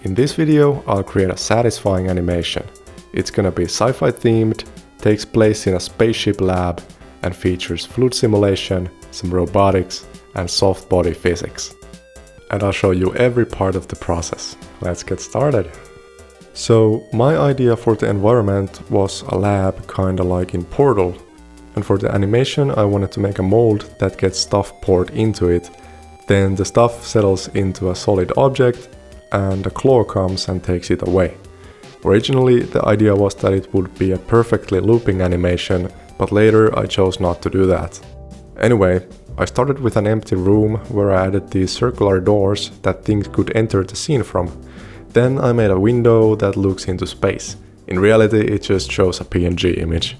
In this video, I'll create a satisfying animation. It's gonna be sci-fi themed, takes place in a spaceship lab, and features fluid simulation, some robotics, and soft body physics. And I'll show you every part of the process. Let's get started. So, my idea for the environment was a lab kinda like in Portal. And for the animation, I wanted to make a mold that gets stuff poured into it. Then the stuff settles into a solid object, and a claw comes and takes it away. Originally, the idea was that it would be a perfectly looping animation, but later I chose not to do that. Anyway, I started with an empty room where I added these circular doors that things could enter the scene from. Then I made a window that looks into space. In reality, it just shows a PNG image.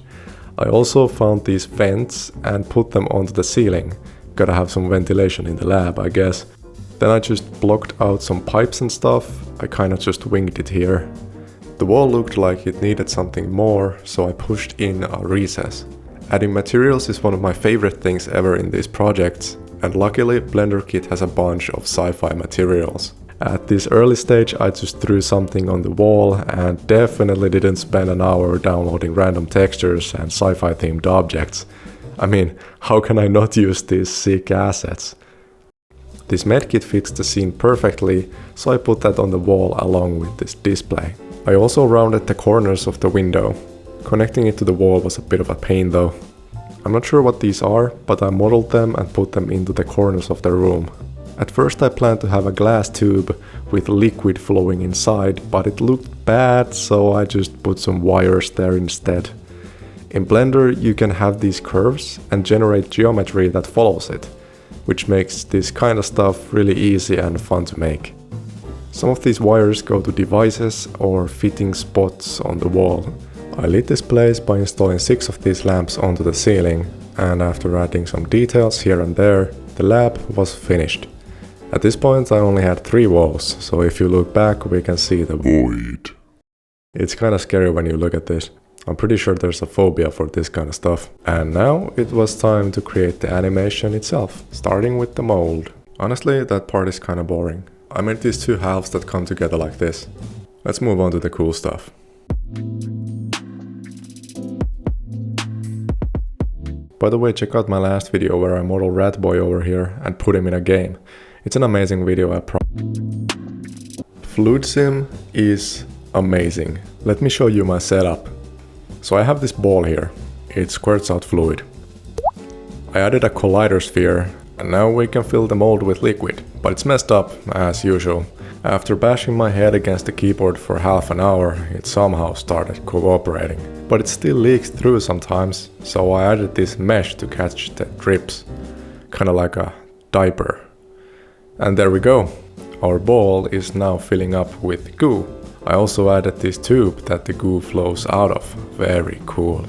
I also found these vents and put them onto the ceiling. Gotta have some ventilation in the lab, I guess. Then I just blocked out some pipes and stuff. I kinda just winged it here. The wall looked like it needed something more, so I pushed in a recess. Adding materials is one of my favorite things ever in these projects, and luckily Blender Kit has a bunch of sci-fi materials. At this early stage I just threw something on the wall and definitely didn't spend an hour downloading random textures and sci-fi themed objects. I mean, how can I not use these sick assets? This medkit fits the scene perfectly, so I put that on the wall along with this display. I also rounded the corners of the window. Connecting it to the wall was a bit of a pain though. I'm not sure what these are, but I modeled them and put them into the corners of the room. At first I planned to have a glass tube with liquid flowing inside, but it looked bad, so I just put some wires there instead. In Blender you can have these curves and generate geometry that follows it, which makes this kind of stuff really easy and fun to make. Some of these wires go to devices or fitting spots on the wall. I lit this place by installing 6 of these lamps onto the ceiling, and after adding some details here and there, the lab was finished. At this point I only had 3 walls, so if you look back we can see the void. It's kinda scary when you look at this. I'm pretty sure there's a phobia for this kind of stuff. And now it was time to create the animation itself, starting with the mold. Honestly, that part is kinda boring. I made these 2 halves that come together like this. Let's move on to the cool stuff. By the way, check out my last video where I modeled Ratboy over here and put him in a game. It's an amazing video, I promise. Fluid Sim is amazing. Let me show you my setup. So I have this ball here. It squirts out fluid. I added a collider sphere, and now we can fill the mold with liquid. But it's messed up, as usual. After bashing my head against the keyboard for half an hour, it somehow started cooperating. But it still leaks through sometimes, so I added this mesh to catch the drips. Kinda like a diaper. And there we go. Our ball is now filling up with goo. I also added this tube that the goo flows out of. Very cool.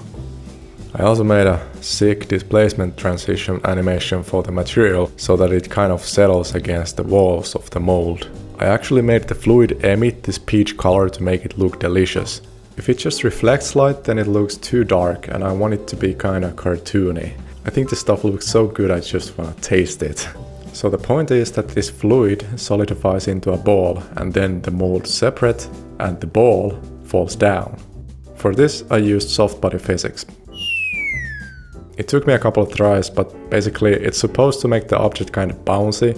I also made a sick displacement transition animation for the material so that it kind of settles against the walls of the mold. I actually made the fluid emit this peach color to make it look delicious. If it just reflects light, then it looks too dark, and I want it to be kinda cartoony. I think this stuff looks so good I just wanna taste it. So the point is that this fluid solidifies into a ball, and then the mold separates and the ball falls down. For this I used Softbody Physics. It took me a couple of tries, but basically it's supposed to make the object kind of bouncy,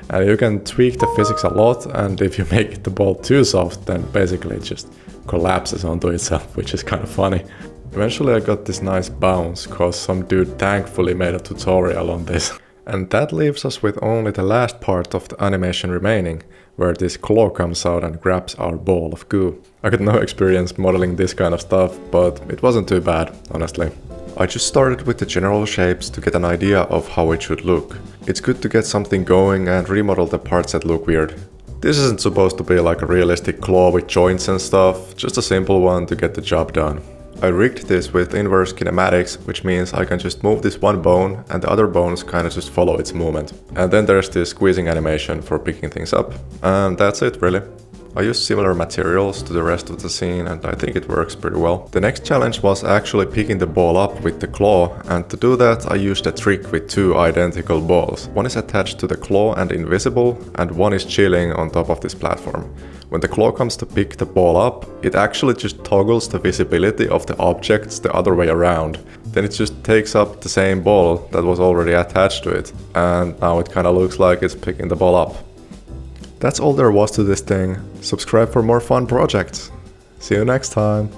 and you can tweak the physics a lot, and if you make the ball too soft, then basically it just collapses onto itself, which is kind of funny. Eventually I got this nice bounce, cause some dude thankfully made a tutorial on this. And that leaves us with only the last part of the animation remaining, where this claw comes out and grabs our ball of goo. I got no experience modeling this kind of stuff, but it wasn't too bad, honestly. I just started with the general shapes to get an idea of how it should look. It's good to get something going and remodel the parts that look weird. This isn't supposed to be like a realistic claw with joints and stuff, just a simple one to get the job done. I rigged this with inverse kinematics, which means I can just move this one bone and the other bones kinda just follow its movement. And then there's this squeezing animation for picking things up. And that's it really. I used similar materials to the rest of the scene and I think it works pretty well. The next challenge was actually picking the ball up with the claw, and to do that I used a trick with two identical balls. One is attached to the claw and invisible, and one is chilling on top of this platform. When the claw comes to pick the ball up, it actually just toggles the visibility of the objects the other way around. Then it just takes up the same ball that was already attached to it, and now it kinda looks like it's picking the ball up. That's all there was to this thing. Subscribe for more fun projects. See you next time.